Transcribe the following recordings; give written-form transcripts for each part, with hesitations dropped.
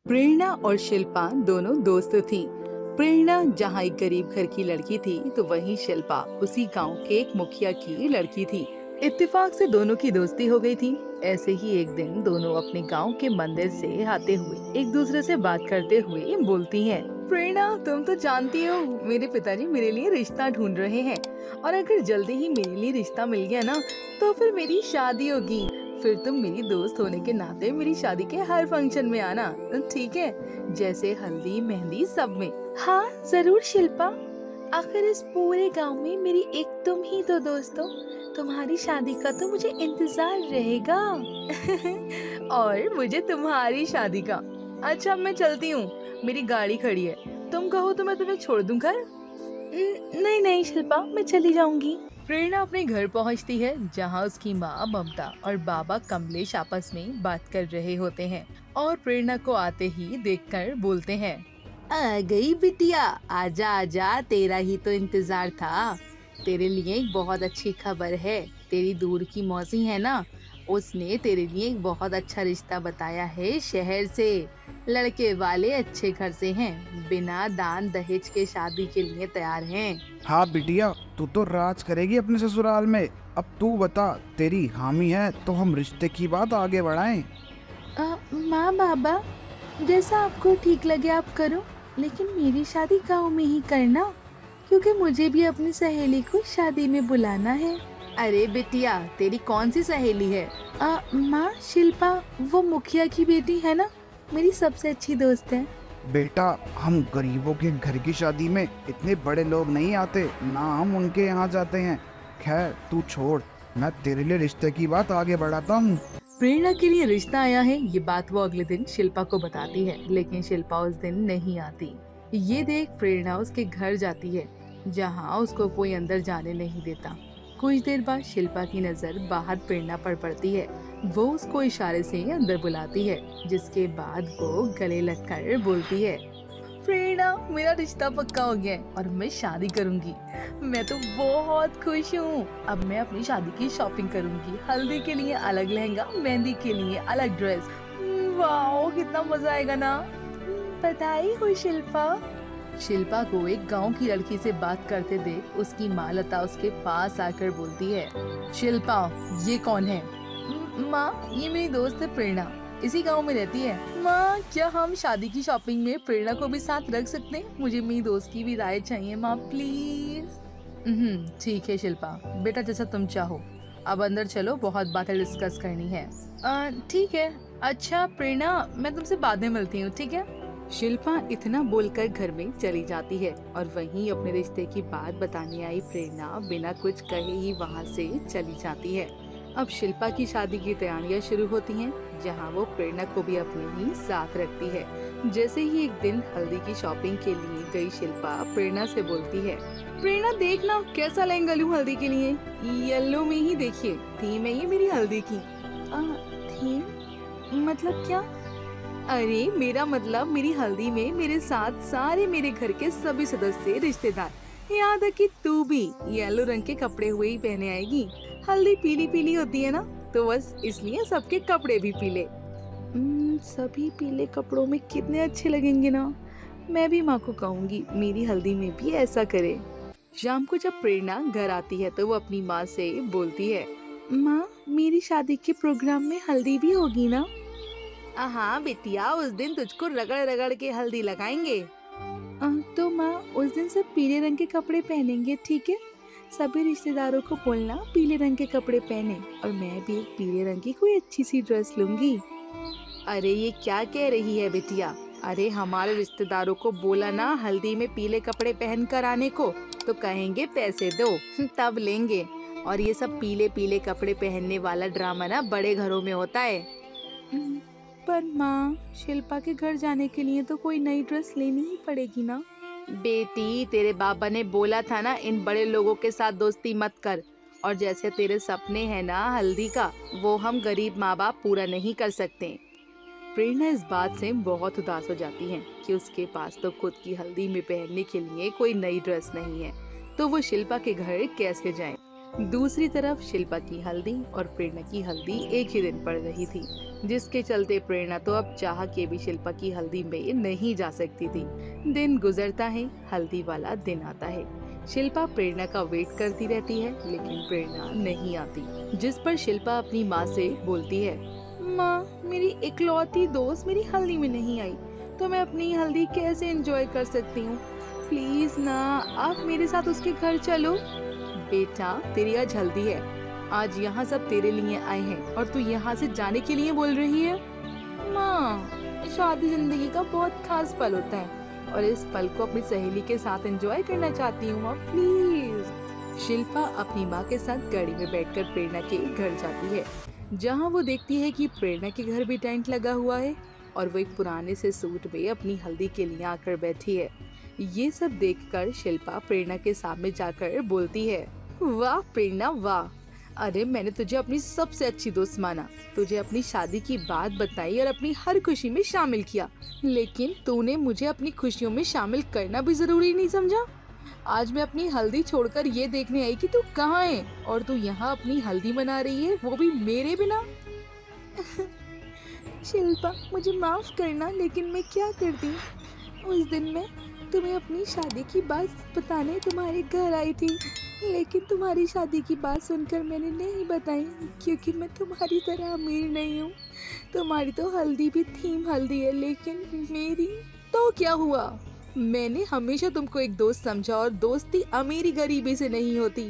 प्रेरणा और शिल्पा दोनों दोस्त थीं। प्रेरणा जहाँ एक गरीब घर की लड़की थी, तो वहीं शिल्पा उसी गांव के एक मुखिया की लड़की थी। इत्तेफाक से दोनों की दोस्ती हो गई थी। ऐसे ही एक दिन दोनों अपने गांव के मंदिर से आते हुए एक दूसरे से बात करते हुए बोलती हैं। प्रेरणा, तुम तो जानती हो मेरे पिताजी मेरे लिए रिश्ता ढूंढ रहे हैं, और अगर जल्दी ही मेरे लिए रिश्ता मिल गया ना, तो फिर मेरी शादी होगी। फिर तुम मेरी दोस्त होने के नाते मेरी शादी के हर फंक्शन में आना, ठीक है? जैसे हल्दी मेहंदी सब में। हाँ जरूर शिल्पा, आखिर इस पूरे गांव में मेरी एक तुम ही तो दोस्त हो। तुम्हारी शादी का तो मुझे इंतजार रहेगा। और मुझे तुम्हारी शादी का। अच्छा मैं चलती हूँ, मेरी गाड़ी खड़ी है। तुम कहो तो मैं तुम्हें छोड़ दूं घर? नहीं नहीं शिल्पा, मैं चली जाऊंगी। प्रेरणा अपने घर पहुंचती है, जहां उसकी माँ ममता और बाबा कमलेश आपस में बात कर रहे होते हैं, और प्रेरणा को आते ही देखकर बोलते हैं। आ गई बिटिया, आजा आजा, तेरा ही तो इंतजार था। तेरे लिए एक बहुत अच्छी खबर है। तेरी दूर की मौसी है ना, उसने तेरे लिए एक बहुत अच्छा रिश्ता बताया है शहर से। लड़के वाले अच्छे घर से हैं, बिना दान दहेज के शादी के लिए तैयार हैं। हाँ बिटिया, तू तो राज करेगी अपने ससुराल में। अब तू बता, तेरी हामी है तो हम रिश्ते की बात आगे बढ़ाएं। माँ बाबा, जैसा आपको ठीक लगे आप करो, लेकिन मेरी शादी गांव में ही करना, क्योंकि मुझे भी अपनी सहेली को शादी में बुलाना है। अरे बिटिया, तेरी कौन सी सहेली है? माँ शिल्पा, वो मुखिया की बेटी है ना, मेरी सबसे अच्छी दोस्त है। बेटा, हम गरीबों के घर की शादी में इतने बड़े लोग नहीं आते ना, हम उनके यहाँ जाते हैं। खैर तू छोड़, मैं तेरे लिए रिश्ते की बात आगे बढ़ाता हूँ। प्रेरणा के लिए रिश्ता आया है, ये बात वो अगले दिन शिल्पा को बताती है, लेकिन शिल्पा उस दिन नहीं आती। ये देख प्रेरणा उसके घर जाती है, जहाँ उसको कोई अंदर जाने नहीं देता। कुछ देर बाद शिल्पा की नजर बाहर प्रेरणा पर पड़ती है। वो उसको इशारे से अंदर बुलाती है, जिसके बाद वो गले लगकर बोलती है। प्रेरणा, मेरा रिश्ता पक्का हो गया है और मैं शादी करूंगी। मैं तो बहुत खुश हूँ। अब मैं अपनी शादी की शॉपिंग करूंगी। हल्दी के लिए अलग लहंगा, मेहंदी के लिए अलग ड्रेस। वाओ, कितना मजा आएगा ना। बधाई हो शिल्पा। शिल्पा को एक गांव की लड़की से बात करते देख उसकी माँ लता उसके पास आकर बोलती है। शिल्पा, ये कौन है? माँ, ये मेरी दोस्त है प्रेरणा, इसी गांव में रहती है। माँ, क्या हम शादी की शॉपिंग में प्रेरणा को भी साथ रख सकते हैं? मुझे मेरी दोस्त की भी राय चाहिए माँ, प्लीज। ठीक है शिल्पा, बेटा जैसा तुम चाहो। अब अंदर चलो, बहुत बातें डिस्कस करनी है। ठीक है। अच्छा प्रेरणा, मैं तुमसे बाद में मिलती हूँ, ठीक है? शिल्पा इतना बोलकर घर में चली जाती है, और वहीं अपने रिश्ते की बात बताने आई प्रेरणा बिना कुछ कहे ही वहाँ से चली जाती है। अब शिल्पा की शादी की तैयारियां शुरू होती हैं, जहां वो प्रेरणा को भी अपने ही साथ रखती है। जैसे ही एक दिन हल्दी की शॉपिंग के लिए गई शिल्पा प्रेरणा से बोलती है। प्रेरणा, देखना कैसा लहंगा लूं हल्दी के लिए। येलो में ही देखिए, थीम है ये मेरी हल्दी की। थीम मतलब क्या? अरे मेरा मतलब, मेरी हल्दी में मेरे साथ सारे मेरे घर के सभी सदस्य रिश्तेदार, यहाँ तक कि तू भी येलो रंग के कपड़े हुए ही पहने आएगी। हल्दी पीली पीली होती है ना, तो बस इसलिए सबके कपड़े भी पीले। सभी पीले कपड़ों में कितने अच्छे लगेंगे ना। मैं भी माँ को कहूँगी मेरी हल्दी में भी ऐसा करे। शाम को जब प्रेरणा घर आती है, तो वो अपनी माँ से बोलती है। माँ, मेरी शादी के प्रोग्राम में हल्दी भी होगी ना? हाँ बिटिया, उस दिन तुझको रगड़ रगड़ के हल्दी लगाएंगे। तो माँ, उस दिन सब पीले रंग के कपड़े पहनेंगे, ठीक है? सभी रिश्तेदारों को बोलना पीले रंग के कपड़े पहने, और मैं भी एक पीले रंग की कोई अच्छी सी ड्रेस लूंगी। अरे ये क्या कह रही है बिटिया? अरे हमारे रिश्तेदारों को बोला ना हल्दी में पीले कपड़े पहन कर आने को, तो कहेंगे पैसे दो, तब लेंगे। और ये सब पीले पीले कपड़े पहनने वाला ड्रामा ना बड़े घरों में होता है। पर माँ, शिल्पा के घर जाने के लिए तो कोई नई ड्रेस लेनी ही पड़ेगी ना। बेटी, तेरे बाबा ने बोला था ना इन बड़े लोगों के साथ दोस्ती मत कर। और जैसे तेरे सपने हैं ना हल्दी का, वो हम गरीब माँ बाप पूरा नहीं कर सकते। प्रेरणा इस बात से बहुत उदास हो जाती है कि उसके पास तो खुद की हल्दी में पहनने के लिए कोई नई ड्रेस नहीं है, तो वो शिल्पा के घर कैसे जाए। दूसरी तरफ शिल्पा की हल्दी और प्रेरणा की हल्दी एक ही दिन पड़ रही थी, जिसके चलते प्रेरणा तो अब चाह के भी शिल्पा की हल्दी में नहीं जा सकती थी। दिन गुजरता है, हल्दी वाला दिन आता है। शिल्पा प्रेरणा का वेट करती रहती है, लेकिन प्रेरणा नहीं आती, जिस पर शिल्पा अपनी माँ से बोलती है, माँ, मेरी इकलौती दोस्त मेरी हल्दी में नहीं आई, तो मैं अपनी हल्दी कैसे एंजॉय कर सकती हूँ? प्लीज ना, आप मेरे साथ उसके घर चलो। बेटा, तेरी आज हल्दी है, आज यहाँ सब तेरे लिए आए हैं और तू यहाँ से जाने के लिए बोल रही है? माँ, शादी जिंदगी का बहुत खास पल होता है और इस पल को अपनी सहेली के साथ एंजॉय करना चाहती हूँ माँ, प्लीज। शिल्पा अपनी माँ के साथ गाड़ी में बैठकर प्रेरणा के घर जाती है, जहाँ वो देखती है कि प्रेरणा के घर भी टेंट लगा हुआ है और वो एक पुराने से सूट में अपनी हल्दी के लिए आकर बैठी है। ये सब देखकर शिल्पा प्रेरणा के सामने जाकर बोलती है, वाह प्रेरणा वाह, अरे मैंने तुझे अपनी सबसे अच्छी दोस्त माना, तुझे अपनी शादी की बात बताई और अपनी हर खुशी में शामिल किया, लेकिन तूने मुझे अपनी खुशियों में शामिल करना भी जरूरी नहीं समझा। आज मैं अपनी हल्दी छोड़कर ये देखने आई कि तू कहाँ है और तू यहाँ अपनी हल्दी मना रही है, वो भी मेरे बिना। शिल्पा, मुझे माफ करना, लेकिन मैं क्या करती। उस दिन मैं तुम्हें अपनी शादी की बात बताने तुम्हारे घर आई थी, लेकिन तुम्हारी शादी की बात सुनकर मैंने नहीं बताई, क्योंकि मैं तुम्हारी तरह अमीर नहीं हूँ। तुम्हारी तो हल्दी भी थीम हल्दी है, लेकिन मेरी तो क्या हुआ? मैंने हमेशा तुमको एक दोस्त समझा और दोस्ती अमीरी गरीबी से नहीं होती,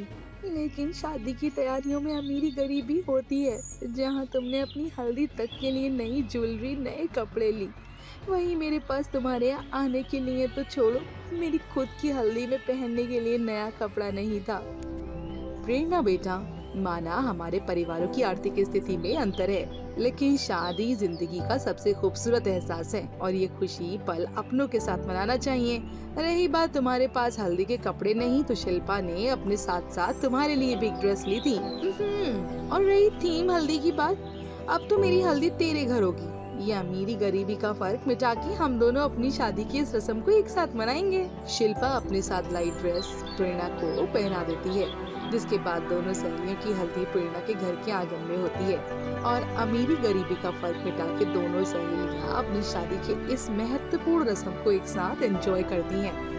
लेकिन शादी की तैयारियों में अमीरी गरीबी होती है। जहाँ तुमने अपनी हल्दी तक के लिए नई ज्वेलरी, नए कपड़े ली, वहीं मेरे पास तुम्हारे यहाँ आने के लिए तो छोड़ो, मेरी खुद की हल्दी में पहनने के लिए नया कपड़ा नहीं था। प्रेरणा बेटा, माना हमारे परिवारों की आर्थिक स्थिति में अंतर है, लेकिन शादी जिंदगी का सबसे खूबसूरत एहसास है और ये खुशी पल अपनों के साथ मनाना चाहिए। रही बात तुम्हारे पास हल्दी के कपड़े नहीं, तो शिल्पा ने अपने साथ साथ तुम्हारे लिए भी एक ड्रेस ली थी। और रही थीम हल्दी की बात, अब तो मेरी हल्दी तेरे घर होगी। ये अमीरी गरीबी का फर्क मिटा के हम दोनों अपनी शादी की इस रस्म को एक साथ मनाएंगे। शिल्पा अपने साथ लाई ड्रेस प्रेरणा को पहना देती है, जिसके बाद दोनों सहेलियों की हल्दी प्रेरणा के घर के आंगन में होती है और अमीरी गरीबी का फर्क मिटा के दोनों सहेलियां अपनी शादी के इस महत्वपूर्ण रस्म को एक साथ एंजॉय करती हैं।